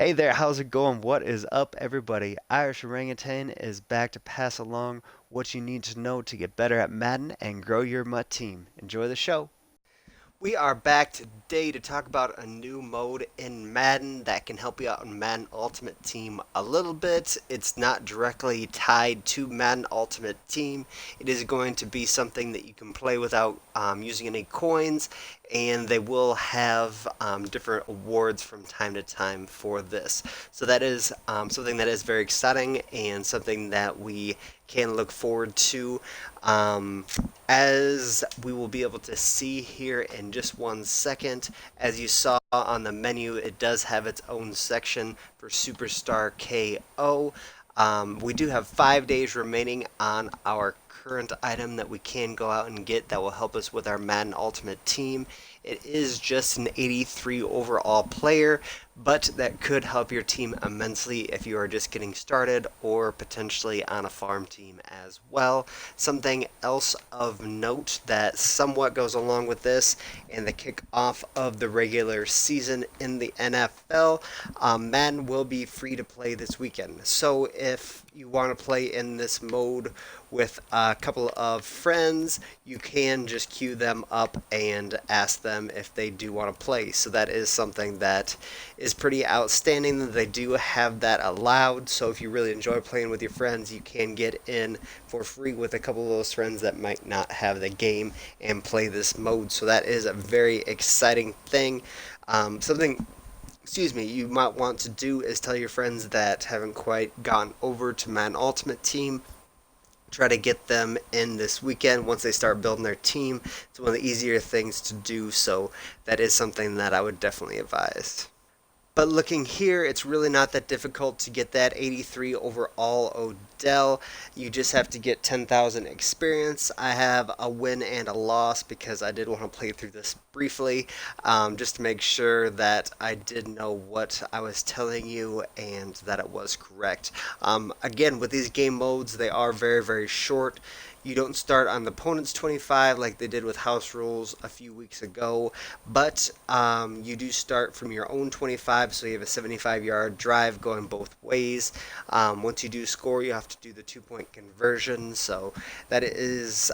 Hey there, how's it going? What is up, everybody? Irish Orangutan is back to pass along what you need to know to get better at Madden and grow your Mutt team. Enjoy the show. We are back today to talk about a new mode in Madden that can help you out in Madden Ultimate Team a little bit. It's not directly tied to Madden Ultimate Team. It is going to be something that you can play without using any coins, and they will have different awards from time to time for this. So that is something that is very exciting and something that we can look forward to. Um, as we will be able to see here in just 1 second, as you saw on the menu, it does have its own section for Superstar KO. We do have 5 days remaining on our current item that we can go out and get that will help us with our Madden Ultimate Team. It is just an 83 overall player, but that could help your team immensely if you are just getting started or potentially on a farm team as well. Something else of note that somewhat goes along with this and the kickoff of the regular season in the NFL, Madden will be free to play this weekend. So if you want to play in this mode with a couple of friends, you can just queue them up and ask them if they do want to play. So that is something that is pretty outstanding that they do have that allowed. So if you really enjoy playing with your friends, you can get in for free with a couple of those friends that might not have the game and play this mode. So that is a very exciting thing. Something you might want to do is tell your friends that haven't quite gotten over to Man Ultimate Team. Try to get them in this weekend once they start building their team. It's one of the easier things to do, so that is something that I would definitely advise. But looking here, it's really not that difficult to get that 83 overall Odell. You just have to get 10,000 experience. I have a win and a loss because I did want to play through this briefly, just to make sure that I did know what I was telling you and that it was correct. Again, with these game modes, they are very, very short. You don't start on the opponent's 25 like they did with house rules a few weeks ago, but you do start from your own 25, so you have a 75-yard drive going both ways. Once you do score, you have to do the 2-point conversion, so that is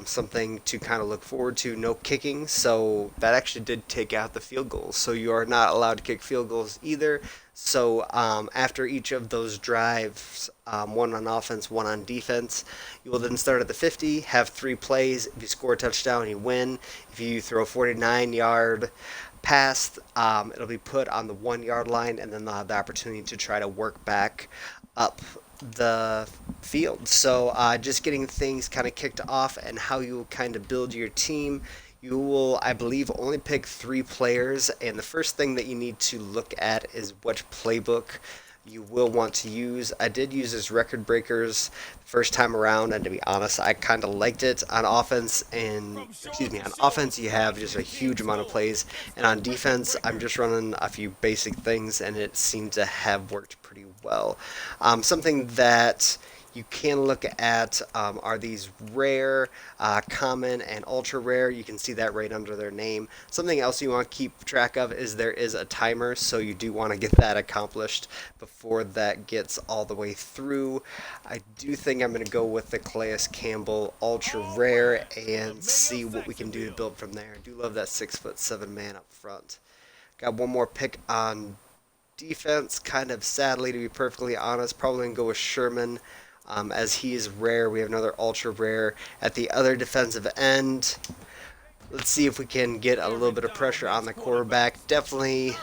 something to kind of look forward to. No kicking, so that actually did take out the field goals, so you are not allowed to kick field goals either. So after each of those drives, one on offense, one on defense, you will then start at the 50, have 3 plays. If you score a touchdown, you win. If you throw a 49-yard pass, it'll be put on the 1 yard line, and then they'll have the opportunity to try to work back up the field. So just getting things kind of kicked off and how you kind of build your team. You will, I believe, only pick 3 players, and the first thing that you need to look at is which playbook you will want to use. I did use as record breakers the first time around, and to be honest, I kind of liked it on offense. And on offense, you have just a huge amount of plays, and on defense, I'm just running a few basic things, and it seemed to have worked pretty well. Something that you can look at are these rare, common, and ultra rare. You can see that right under their name. Something else you want to keep track of is there is a timer, so you do want to get that accomplished before that gets all the way through. I do think I'm going to go with the Calais Campbell ultra rare and see what we can do to build from there. I do love that 6'7" man up front. Got one more pick on defense, kind of sadly to be perfectly honest. Probably going to go with Sherman. As he is rare, we have another ultra rare at the other defensive end. Let's see if we can get a little bit of pressure on the quarterback. Definitely,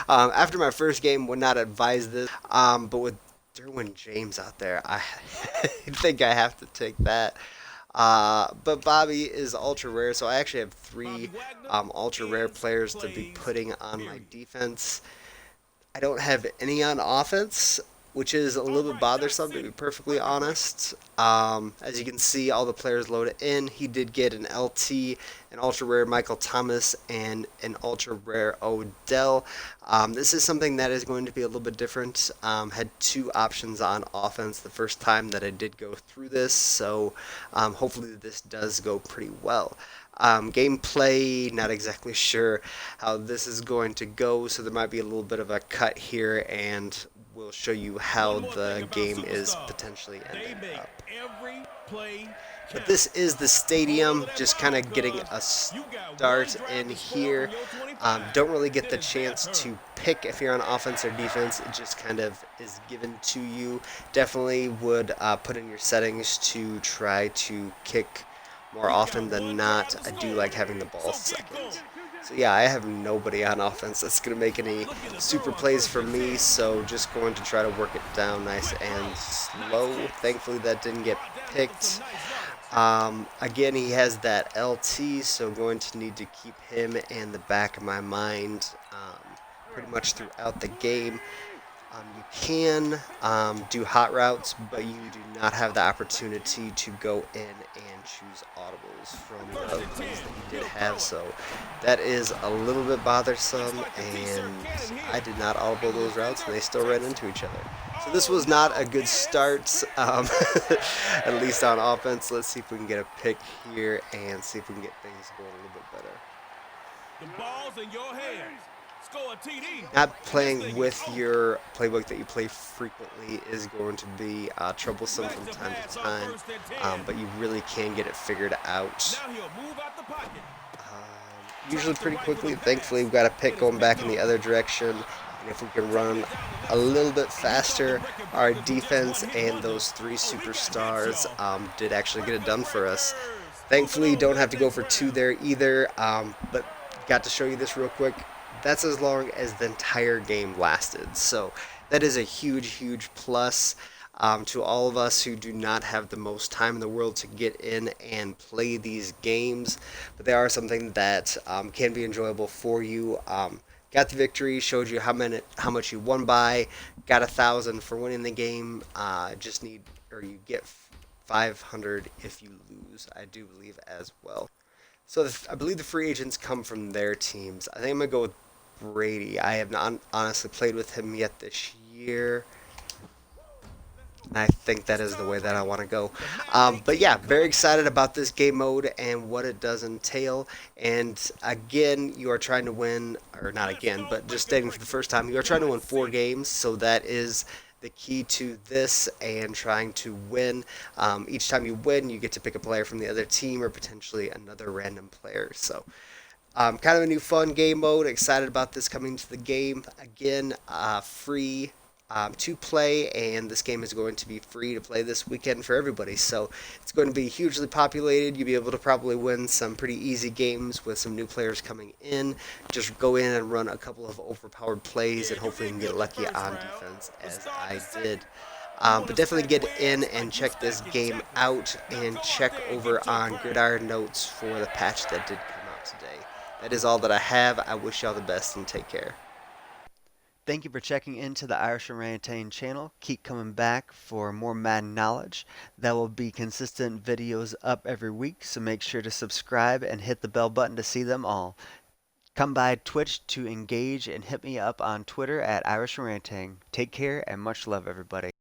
after my first game, would not advise this. But with Derwin James out there, I think I have to take that. But Bobby is ultra rare, so I actually have 3 ultra rare players to be putting on my defense. I don't have any on offense, which is a little bit bothersome to be perfectly honest. As you can see, all the players loaded in. He did get an LT, an ultra rare Michael Thomas, and an ultra rare Odell. This is something that is going to be a little bit different. Had 2 options on offense the first time that I did go through this, so hopefully this does go pretty well. Gameplay, not exactly sure how this is going to go, so there might be a little bit of a cut here, and we'll show you how One more thing the about game is superstars, potentially they ending make up. every play But count. this is the Hold on to stadium, that just kind ball, of getting cuz a you got one start drive in to score here. from your 25. Don't really get That the is that chance hurt. to pick if you're on offense or defense. It just kind of is given to you. Definitely would put in your settings to try to kick more He's often got than one not. drive to I do score. like having the ball So get second. going. So yeah, I have nobody on offense that's going to make any Looking to throw super on plays first for and me, 10. so just going to try to work it down nice Quick and throw. Nice slow. catch. Thankfully that didn't get Brought down for some picked. nice yards. Again, he has that LT, so going to need to keep him in the back of my mind pretty much throughout the game. You can do hot routes, but you do not have the opportunity to go in and choose audibles from First the and 10. plays that you did He'll have. throw it. So that is a little bit Looks bothersome, like the T-shirt and cannon I here. did not audible And the those routes, and defender they still ran takes it. into each other. So this Oh was not a no, good it's start, at least on offense. Let's see if we can get a pick here and see if we can get things going a little bit better. the ball's in your hands. Score a TD, Not and this playing thing is with over. your playbook that you play frequently is going to be troublesome Back from to time to pass on time, first and 10. but you really can get it figured out Now he'll move out the pocket. usually Tries to pretty rifle the quickly. Thankfully, pass, we've got a but pick it's going picked back in the off. other direction, and if we can Taking run it down the a left little side, bit and he thought the faster, record our breakers with just one defense hit and wonder. those three Oh, we got hits, superstars y'all. did actually get it Record done for us. breakers. Moving Thankfully, on to don't the have to go next for two round. there either, but got to show you this real quick. That's as long as the entire game lasted. So that is a huge, huge plus to all of us who do not have the most time in the world to get in and play these games. But they are something that can be enjoyable for you. Got the victory, showed you how much you won by, got 1,000 for winning the game. Just need, or you get 500 if you lose, I do believe as well. So I believe the free agents come from their teams. I think I'm gonna go with Brady. I have not honestly played with him yet this year. And I think that is the way that I want to go. The Madden But 18 yeah, very coming. excited about this game mode and what it does entail. And again, you are trying to win, or not Let's again, go but just record stating for the breakers. first time, you are trying to win Let's four see. games. So that is the key to this and trying to win. Each time you win, you get to pick a player from the other team or potentially another random player. So kind of a new fun game mode. Excited about this coming to the game. Again, free to play, and this game is going to be free to play this weekend for everybody. So it's going to be hugely populated. You'll be able to probably win some pretty easy games with some new players coming in. Just go in and run a couple of overpowered plays, Yeah, and you hopefully you did can get good the lucky first on round. defense But as start I the second. did. You want But to definitely stack get in wins and like you check this stacking game chapters. out Now and go out check there and over get your on crown. Gridiron Notes for the patch that did come out today. That is all that I have. I wish y'all the best and take care. Thank you for checking into the Irish Orangutan channel. Keep coming back for more Madden knowledge. There will be consistent videos up every week, so make sure to subscribe and hit the bell button to see them all. Come by Twitch to engage and hit me up on Twitter at Irish Orangutan. Take care and much love, everybody.